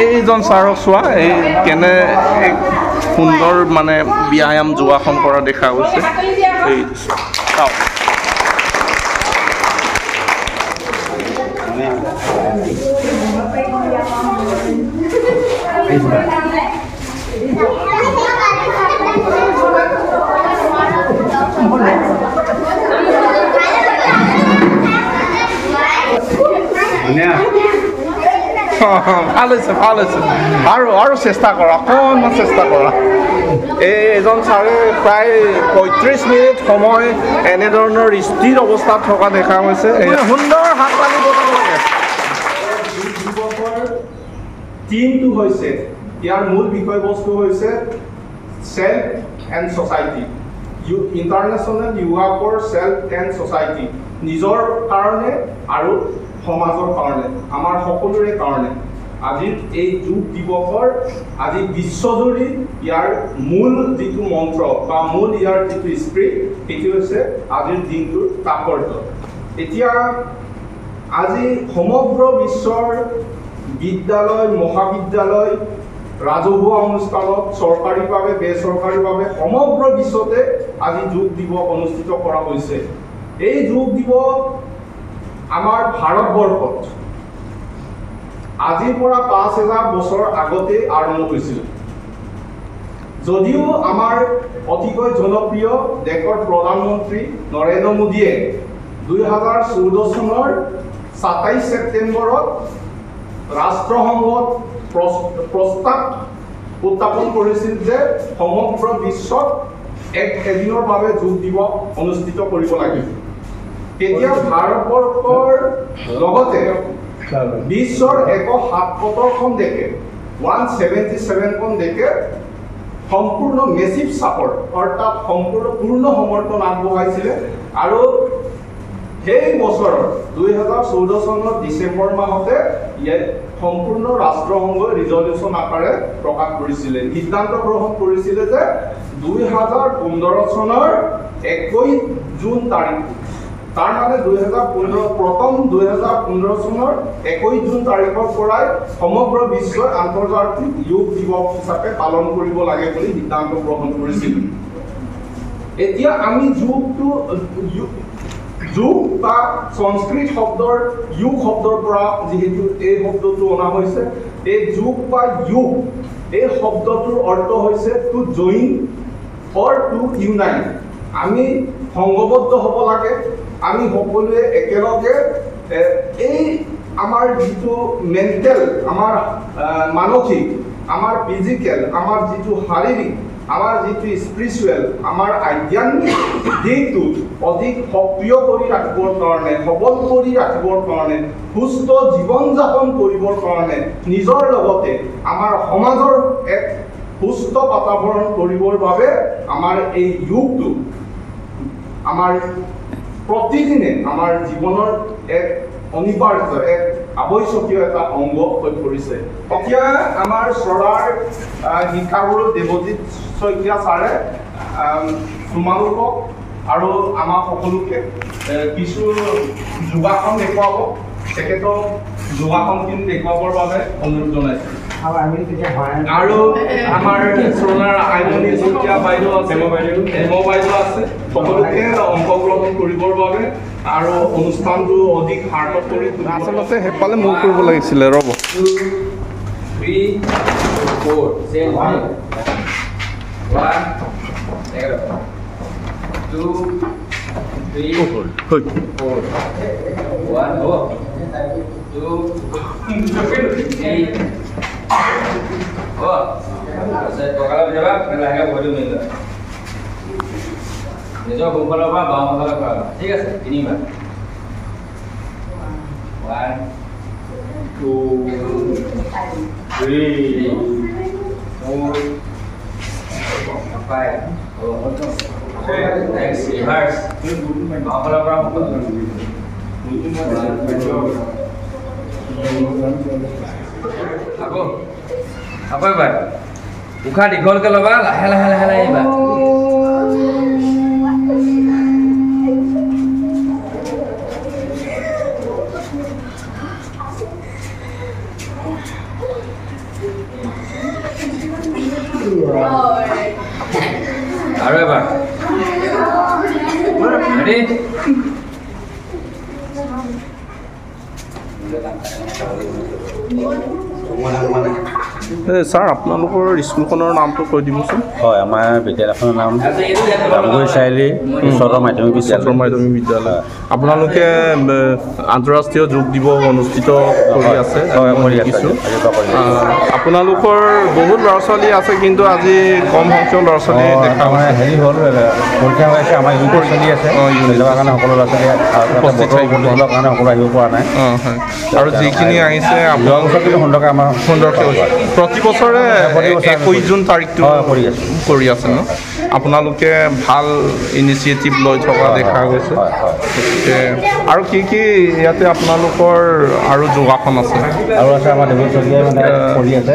এইজন ছাৰক চোৱা এই কেনে এক সুন্দৰ মানে ব্যায়াম যোগাসন কৰা দেখা গৈছে এই চাওক ভাল হৈছে আৰু চেষ্টা কৰা অকণমান চেষ্টা কৰা এইজন ছাৰে প্ৰায় ৩৫ মিনিট সময় এনেধৰণৰ স্থিৰ অৱস্থাত থকা দেখা গৈছে সুন্দৰ হাত তালি বজাব লাগে টিমটো হৈছে ইয়াৰ মূল বিষয়বস্তু হৈছে self and society international yoga for self and society নিজৰ কাৰণে আৰু সমাজৰ কাৰণে আমাৰ সকলোৰে কাৰণে আজিৰ এই যোগ দিৱসৰ আজি বিশ্বজুৰি ইয়াৰ মূল যিটো মন্ত্ৰ বা মূল ইয়াৰ যিটো স্পিৰিট সেইটো হৈছে আজিৰ দিনটোৰ তাৎপৰ্য এতিয়া আজি সমগ্ৰ বিশ্বৰ বিদ্যালয় মহাবিদ্যালয় ৰাজহুৱা অনুষ্ঠানত চৰকাৰীভাৱে বেচৰকাৰীভাৱে সমগ্ৰ বিশ্বতে আজি যোগ দিৱস অনুষ্ঠিত কৰা হৈছে এই যোগ দিৱস আমাৰ ভাৰতবৰ্ষত আজিৰ পৰা ৫,০০০ বছৰ আগতে আৰম্ভ হৈছিল যদিও আমাৰ অতিকৈ জনপ্ৰিয় দেশৰ প্ৰধানমন্ত্ৰী নৰেন্দ্ৰ মোদীয়ে ২০১৪ চনৰ ২৭ ছেপ্টেম্বৰত ৰাষ্ট্ৰসংঘত প্ৰস্তাৱ উত্থাপন কৰিছিল যে সমগ্ৰ বিশ্বত এদিনৰ বাবে যোগ দিৱস অনুষ্ঠিত কৰিব লাগিব তেতিয়া ভাৰতবৰ্ষৰ লগতে বিশ্বৰ ১৭৭খন দেশে 177খন দেশে সম্পূৰ্ণ মেচিভ ছাপৰ্ট অৰ্থাৎ সম্পূৰ্ণ পূৰ্ণ সমৰ্থন আগবঢ়াইছিলে আৰু সেই বছৰৰ ২০১৪ চনৰ ডিচেম্বৰ মাহতে ইয়াত সম্পূৰ্ণ ৰাষ্ট্ৰসংঘই ৰিজলিউশ্যন আকাৰে প্ৰকাশ কৰিছিলে সিদ্ধান্ত গ্ৰহণ কৰিছিলে যে ২০১৫ চনৰ ২১ জুন তাৰিখ তাৰ মানে ২০১৫ চনৰ ২১ জুন তাৰিখৰ পৰাই সমগ্ৰ বিশ্বই আন্তৰ্জাতিক যোগ দিৱস হিচাপে পালন কৰিব লাগে বুলি সিদ্ধান্ত গ্ৰহণ কৰিছিল এতিয়া আমি যোগ বা সংস্কৃত শব্দৰ যোগ শব্দৰ পৰা যেহেতু এই শব্দটো অনা হৈছে এই যোগ বা যোগ এই শব্দটোৰ অৰ্থ হৈছে to join or to unite আমি সংঘবদ্ধ হ'ব লাগে আমি সকলোৱে একেলগে এই আমাৰ যিটো মেণ্টেল আমাৰ মানসিক আমাৰ ফিজিকেল আমাৰ যিটো শাৰীৰিক আমাৰ যিটো স্পিৰিচুৱেল আমাৰ আধ্যাত্মিক দিশটো অধিক সক্ৰিয় কৰি ৰাখিবৰ কাৰণে সবল কৰি ৰাখিবৰ কাৰণে সুস্থ জীৱন যাপন কৰিবৰ কাৰণে নিজৰ লগতে আমাৰ সমাজৰ এক সুস্থ বাতাবৰণ কৰিবৰ বাবে আমাৰ এই যোগটো আমাৰ প্ৰতিদিনে আমাৰ জীৱনৰ এক অনিবাৰ্য এক আৱশ্যকীয় এটা অংগ হৈ পৰিছে এতিয়া আমাৰ চৰাৰ শিক্ষাগুৰু দেৱজিৎ শইকীয়া ছাৰে তোমালোকক আৰু আমাক সকলোকে কিছু যোগাসন দেখুৱাব তেখেতক যোগাসনখিনি দেখুৱাবৰ বাবে অনুৰোধ জনাইছোঁ আৰু আমাৰ চৰাৰ আইমণি শইকীয়া বাইদেউ আছে হেম বাইদেউ আছে সকলোকে অংশগ্ৰহণ কৰিবৰ বাবে আৰু অনুষ্ঠানটো অধিক সাৰ্থক কৰি আচলতে সেইফালে মুভ কৰিব লাগিছিলে ৰ'ব নিজৰ সোঁফালৰ পৰা বাওঁ ফালে কৰা ঠিক আছে তিনিবাৰ 1 2 3 4 5 next reverse বাওঁ ফালৰ পৰা আকৌ এবাৰ উশাহ দীঘলকৈ ল'বা লাহে লাহে লাহে লাহে আহিবা আৰু এবাৰ ৰেডি ছাৰ আপোনালোকৰ স্কুলখনৰ নামটো কৈ দিবচোন হয় আমাৰ বিদ্যালয়খনৰ নাম জামগুৰি চাৰিআলি উচ্চতৰ মাধ্যমিক বিদ্যালয় আপোনালোকে আন্তঃৰাষ্ট্ৰীয় যোগ দিৱস অনুষ্ঠিত কৰি আছে দেখিছোঁ আপোনালোকৰ বহুত ল'ৰা ছোৱালী আছে কিন্তু আজি কম সংখ্যক ল'ৰা ছোৱালী দেখা গৈছে হেৰি হ'ল পৰীক্ষা হৈ আছে আমাৰ ইউনিট চলি আছে ইউনিটৰ কাৰণে সকলো ল'ৰা ছোৱালী কাৰণে সকলো আহিব পৰা নাই আৰু যিখিনি আহিছে যোৱা বছৰ কিন্তু সুন্দৰকৈ আমাৰ সুন্দৰকৈ প্ৰতি বছৰে 21 জুন তাৰিখটো কৰি আছে ন আপোনালোকে ভাল ইনিচিয়েটিভ লৈ থকা দেখা গৈছে আৰু কি ইয়াতে আপোনালোকৰ আৰু যোগাসন আছে আৰু আছে আমাৰ দেৱী চলিয়ে মানে কৰি আছে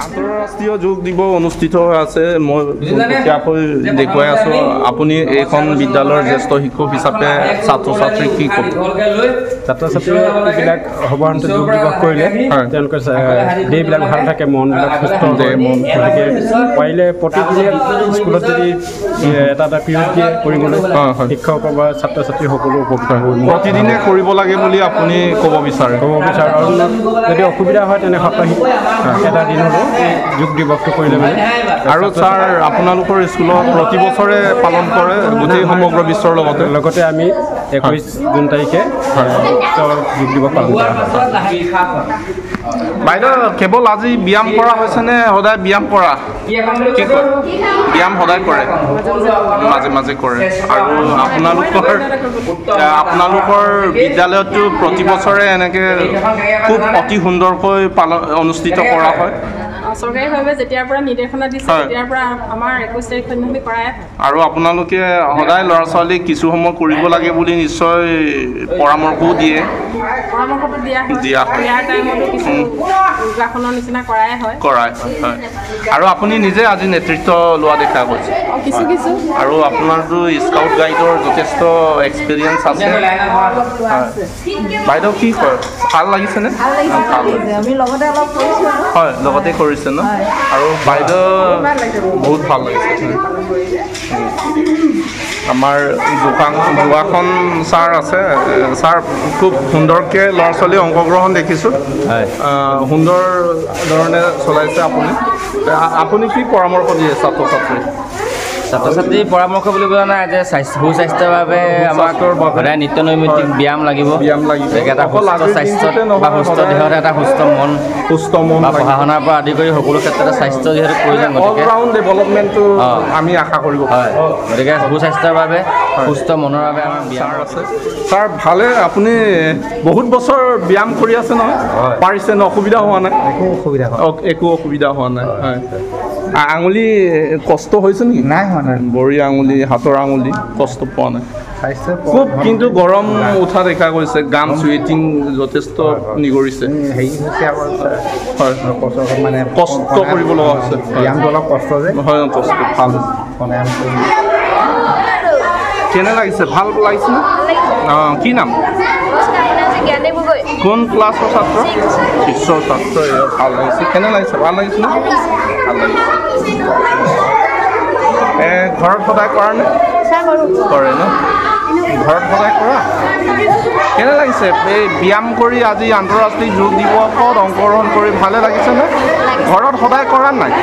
আন্তঃৰাষ্ট্ৰীয় যোগ দিৱস অনুষ্ঠিত হৈ আছে মই পোনপটীয়াকৈ দেখুৱাই আছোঁ আপুনি এইখন বিদ্যালয়ৰ জ্যেষ্ঠ শিক্ষক হিচাপে ছাত্ৰ ছাত্ৰীক কি ক'ব ছাত্ৰ ছাত্ৰীবিলাক সৰ্বসাধাৰণতে যোগ দিৱস কৰিলে তেওঁলোকে দেহবিলাক ভাল থাকে মনবিলাক সুস্থ হয় গতিকে পাৰিলে প্ৰতিদিনে স্কুলত যদি এটা পিৰিয়ড দিয়ে কৰিবলৈ শিক্ষক বা ছাত্ৰ ছাত্ৰী সকলো উপকৃত হ'ব প্ৰতিদিনে কৰিব লাগে বুলি আপুনি ক'ব বিচাৰে আৰু যদি অসুবিধা হয় তেনে সাপ্তাহিক এটা দিন হ'লেও যোগ দিৱসটো কৰিলে মানে আৰু ছাৰ আপোনালোকৰ স্কুলত প্ৰতি বছৰে পালন কৰে গোটেই সমগ্ৰ বিশ্বৰ লগতে আমি 21 জুন তাৰিখে যোগ দিৱস পালন কৰা হয় বাইদেউ কেৱল আজি ব্যায়াম কৰা হৈছেনে সদায় ব্যায়াম কৰা কি কয় ব্যায়াম সদায় কৰে মাজে মাজে কৰে আৰু আপোনালোকৰ বিদ্যালয়তো প্ৰতি বছৰে এনেকৈ খুব অতি সুন্দৰকৈ অনুষ্ঠিত কৰা হয় চৰকাৰীভাৱে যেতিয়াৰ পৰা নিৰ্দেশনা দিছে তেতিয়াৰ পৰা আমাৰ 21 তাৰিখে কৰাই আৰু আপোনালোকে সদায় ল'ৰা ছোৱালীক কিছু সময় কৰিব লাগে বুলি নিশ্চয় পৰামৰ্শও দিয়ে পৰামৰ্শটো দিয়া হয় ইয়াৰ টাইমতো কিছু যোগাসনৰ নিচিনা কৰাই হয় আৰু আপুনি নিজে আজি নেতৃত্ব লোৱা দেখা গৈছে কিছু আৰু আপোনাৰতো স্কাউট গাইডৰ যথেষ্ট এক্সপিৰিয়েঞ্চ আছে বাইদেউ কি কয় ভাল লাগিছেনে আমি লগতে অলপ কৰিছোঁ হয় লগতে কৰিছে ন আৰু বাইদেউ বহুত ভাল লাগিছে আমাৰ যোগাসন ছাৰ আছে ছাৰ খুব সুন্দৰকৈ ল'ৰা ছোৱালী অংশগ্ৰহণ দেখিছোঁ সুন্দৰ ধৰণে চলাইছে আপুনি কি পৰামৰ্শ দিয়ে ছাত্ৰ ছাত্ৰীৰ পৰামৰ্শ বুলিবলৈ নাই যে সুস্বাস্থ্যৰ বাবে আমাক সদায় নিত্য নৈমিত্তিক ব্যায়াম লাগিব এটা সুস্থ স্বাস্থ্য বা সুস্থ দেহত এটা সুস্থ মন বা পঢ়া শুনাৰ পৰা আদি কৰি সকলো ক্ষেত্ৰতে স্বাস্থ্য যিহেতু প্ৰয়োজন অলৰাউণ্ড ডেভেলপমেণ্টটো আমি আশা কৰিব হয় গতিকে সুস্বাস্থ্যৰ বাবে সুস্থ মনৰ বাবে আমাৰ ব্যায়াম আছে ছাৰ ভালে আপুনি বহুত বছৰ ব্যায়াম কৰি আছে নহয় পাৰিছে ন অসুবিধা হোৱা নাই একো অসুবিধা হোৱা নাই হয় আঙুলি কষ্ট হৈছে নেকি নাই হোৱা নাই ভৰি আঙুলি হাতৰ আঙুলি কষ্ট পোৱা নাই খুব কিন্তু গৰম উঠা দেখা গৈছে গাম চুৱেটিং যথেষ্ট নিগৰিছে হয় মানে কষ্ট কৰিব লগা হৈছে ব্যায়ামটো অলপ কষ্ট যে হয় কষ্ট ভাল কেনে লাগিছে ভাল লাগিছে নে কি নাম কোন ক্লাছৰ ছাত্ৰ 6ৰ ছাত্ৰ ভাল লাগিছে কেনে লাগিছে ভাল লাগিছে নে ভাল লাগিছে ঘৰত সদায় কৰা নে কৰে ন ঘৰত সদায় কৰা কেনে লাগিছে এই ব্যায়াম কৰি আজি আন্তঃৰাষ্ট্ৰীয় যোগ দিৱসত অংশগ্ৰহণ কৰি ভালে লাগিছেনে ঘৰত সদায় কৰা নাই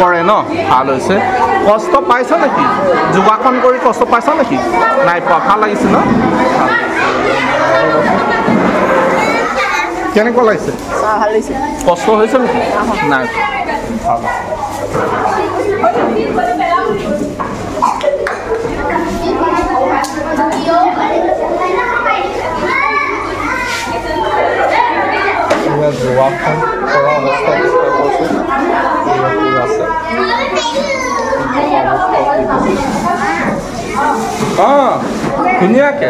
কৰে ন ভাল হৈছে কষ্ট পাইছা নেকি যোগাসন কৰি কষ্ট পাইছা নেকি নাই পোৱা ভাল লাগিছে ন কেনেকুৱা লাগিছে কষ্ট হৈছে নেকি নাই ভাল যোগাসন কৰা অৱস্থা আছে ধুনীয়াকৈ